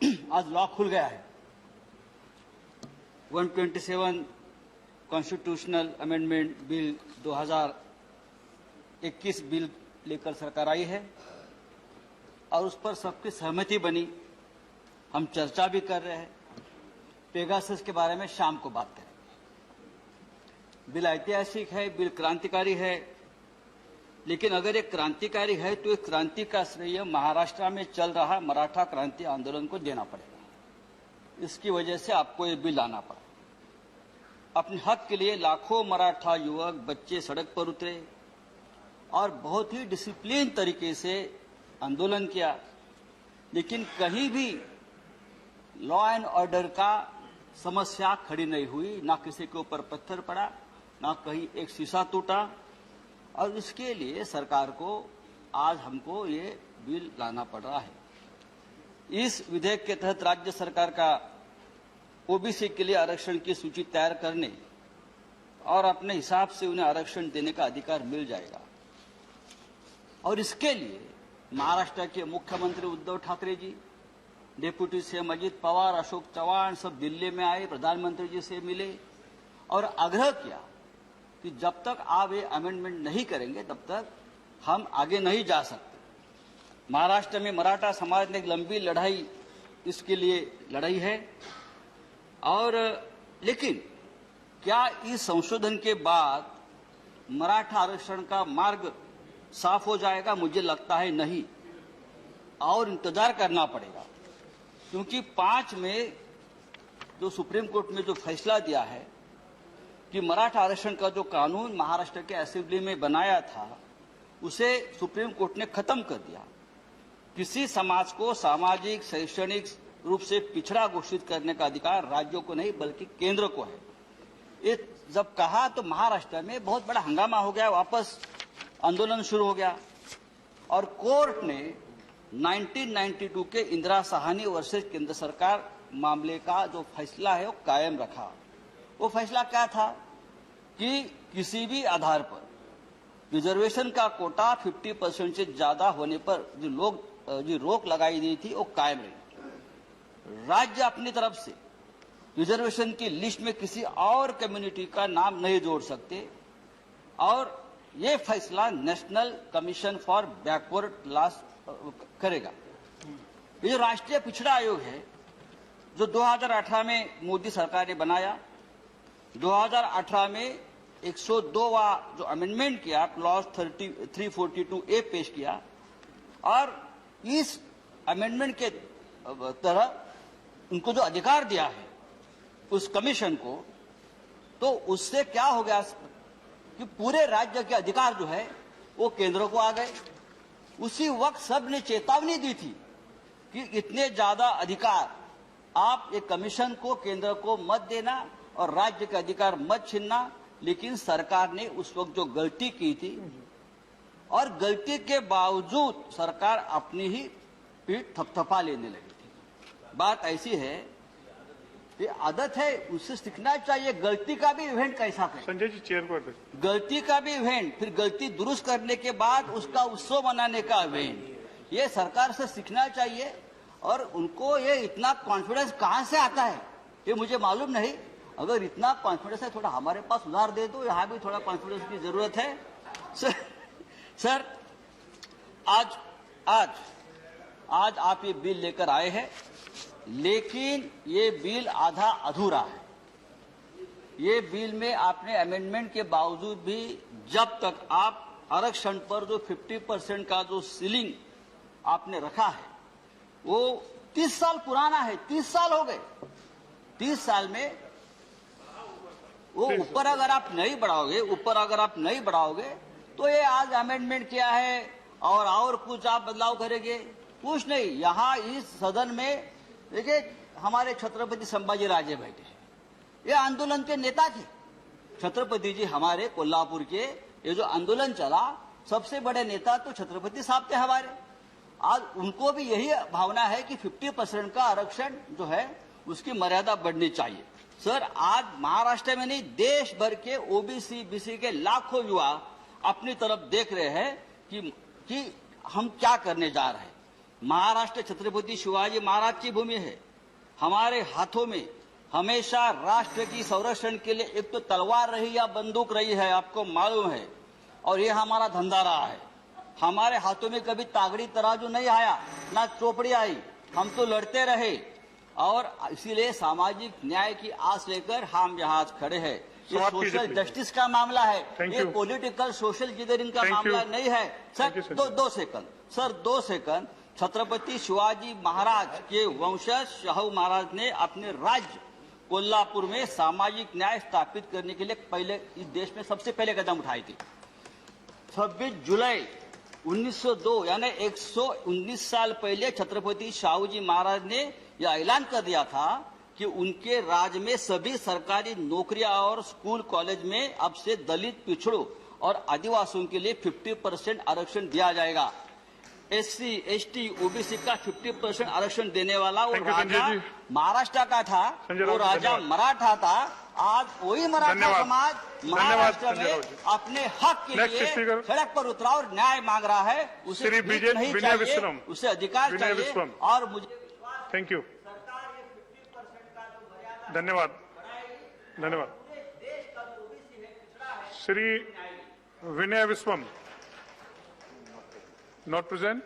आज लॉ खुल गया है। 127 कॉन्स्टिट्यूशनल अमेंडमेंट बिल 2021 बिल लेकर सरकार आई है और उस पर सबकी सहमति बनी। हम चर्चा भी कर रहे हैं। पेगासस के बारे में शाम को बात करेंगे। बिल ऐतिहासिक है, बिल क्रांतिकारी है, लेकिन अगर ये क्रांतिकारी है तो इस क्रांति का श्रेय महाराष्ट्र में चल रहा मराठा क्रांति आंदोलन को देना पड़ेगा। इसकी वजह से आपको ये बिल लाना पड़ा। अपने हक के लिए लाखों मराठा युवक बच्चे सड़क पर उतरे और बहुत ही डिसिप्लिन तरीके से आंदोलन किया, लेकिन कहीं भी लॉ एंड ऑर्डर का समस्या खड़ी नहीं हुई। ना किसी के ऊपर पत्थर पड़ा, ना कहीं एक शीशा टूटा। और इसके लिए सरकार को आज हमको ये बिल लाना पड़ रहा है। इस विधेयक के तहत राज्य सरकार का ओबीसी के लिए आरक्षण की सूची तैयार करने और अपने हिसाब से उन्हें आरक्षण देने का अधिकार मिल जाएगा। और इसके लिए महाराष्ट्र के मुख्यमंत्री उद्धव ठाकरे जी, डिप्टी सीएम अजित पवार, अशोक चव्हाण सब दिल्ली में आए, प्रधानमंत्री जी से मिले और आग्रह किया कि जब तक आप ये अमेंडमेंट नहीं करेंगे तब तक हम आगे नहीं जा सकते। महाराष्ट्र में मराठा समाज ने एक लंबी लड़ाई इसके लिए लड़ाई है। और लेकिन क्या इस संशोधन के बाद मराठा आरक्षण का मार्ग साफ हो जाएगा? मुझे लगता है नहीं, और इंतजार करना पड़ेगा। क्योंकि 5 में जो सुप्रीम कोर्ट ने जो फैसला दिया है कि मराठा आरक्षण का जो कानून महाराष्ट्र के असेंबली में बनाया था उसे सुप्रीम कोर्ट ने खत्म कर दिया। किसी समाज को सामाजिक शैक्षणिक रूप से पिछड़ा घोषित करने का अधिकार राज्यों को नहीं बल्कि केंद्र को है। ये जब कहा तो महाराष्ट्र में बहुत बड़ा हंगामा हो गया, वापस आंदोलन शुरू हो गया और कोर्ट ने 1992 के इंदिरा साहनी वर्सेस केंद्र सरकार मामले का जो फैसला है वो कायम रखा। वो फैसला क्या था कि किसी भी आधार पर रिजर्वेशन का कोटा 50% से ज्यादा होने पर जो रोक लगाई गई थी वो कायम रही। राज्य अपनी तरफ से रिजर्वेशन की लिस्ट में किसी और कम्युनिटी का नाम नहीं जोड़ सकते और ये फैसला national commission for backward class करेगा। ये जो राष्ट्रीय पिछड़ा आयोग है जो 2018 में मोदी सरकार ने बनाया, 2018 में 102वां जो अमेंडमेंट किया, क्लॉज 342A पेश किया और इस अमेंडमेंट के तरह उनको जो अधिकार दिया है उस कमीशन को, तो उससे क्या हो गया कि पूरे राज्य के अधिकार जो है वो केंद्र को आ गए। उसी वक्त सब ने चेतावनी दी थी कि इतने ज्यादा अधिकार आप एक कमीशन को, केंद्र को मत देना और राज्य के अधिकार मत छीनना। लेकिन सरकार ने उस वक्त जो गलती की थी और गलती के बावजूद सरकार अपनी ही पीठ थपथपा लेने लगी थी। बात ऐसी है, ये आदत है, उससे सीखना चाहिए। गलती का भी इवेंट कैसा करें? संजय जी चेयर को गलती का भी इवेंट, फिर गलती दुरुस्त करने के बाद उसका उत्सव मनाने का इवेंट, ये सरकार से सीखना चाहिए। और उनको ये इतना कॉन्फिडेंस कहां से आता है ये मुझे मालूम नहीं। अगर इतना कॉन्फिडेंस है थोड़ा हमारे पास उधार दे दो, यहाँ भी थोड़ा कॉन्फिडेंस की जरूरत है। सर आज आप ये बिल लेकर आए हैं, लेकिन ये बिल आधा अधूरा है। ये बिल में आपने अमेंडमेंट के बावजूद भी जब तक आप आरक्षण पर जो 50% का जो सीलिंग आपने रखा है वो 30 साल पुराना है। 30 साल हो गए। 30 साल में वो ऊपर अगर आप नहीं बढ़ाओगे तो ये आज अमेंडमेंट किया है और कुछ आप बदलाव करेंगे, कुछ नहीं। यहाँ इस सदन में देखिए हमारे छत्रपति संभाजी राजे बैठे हैं, ये आंदोलन के नेता थे। छत्रपति जी हमारे कोल्हापुर के ये जो आंदोलन चला सबसे बड़े नेता तो छत्रपति साहब थे हमारे। आज उनको भी यही भावना है कि 50% का आरक्षण जो है उसकी मर्यादा बढ़नी चाहिए। सर आज महाराष्ट्र में नहीं देश भर के ओबीसी बीसी के लाखों युवा अपनी तरफ देख रहे हैं कि हम क्या करने जा रहे हैं। महाराष्ट्र छत्रपति शिवाजी महाराज की भूमि है। हमारे हाथों में हमेशा राष्ट्र की संरक्षण के लिए एक तो तलवार रही या बंदूक रही है, आपको मालूम है, और ये हमारा धंधा रहा है। हमारे हाथों में कभी तागड़ी तराजू नहीं आया, ना चोपड़ी आई, हम तो लड़ते रहे, और इसीलिए सामाजिक न्याय की आस लेकर हम यहाँ खड़े हैं। ये सोशल जस्टिस का मामला है, ये पॉलिटिकल सोशल इंजीनियरिंग का मामला नहीं है। सर दो second, sir 2 second. Chhatrapati Shivaji Maharaj के वंशज शाहू महाराज ने अपने राज्य कोल्हापुर में सामाजिक न्याय स्थापित करने के लिए पहले इस देश में सबसे पहले कदम उठाई थी। 26 जुलाई 1902 यानी 119 साल पहले छत्रपति शाहू जी महाराज ने यह ऐलान कर दिया था कि उनके राज्य में सभी सरकारी नौकरियां और स्कूल कॉलेज में अब से दलित, पिछड़ों और आदिवासियों के लिए 50% आरक्षण दिया जाएगा। SC, ST, OBC का 50% आरक्षण देने वाला वो राजा महाराष्ट्र का था, वो राजा मराठा था। आज वही मराठा समाज महाराष्ट्र में अपने हक के लिए सड़क पर उतरा और न्याय मांग रहा है। उसे नहीं चाहिए, उसे अधिकार चाहिए। और मुझे थैंक यू, धन्यवाद, धन्यवाद। श्री विनय विश्वम, नॉट प्रेजेंट।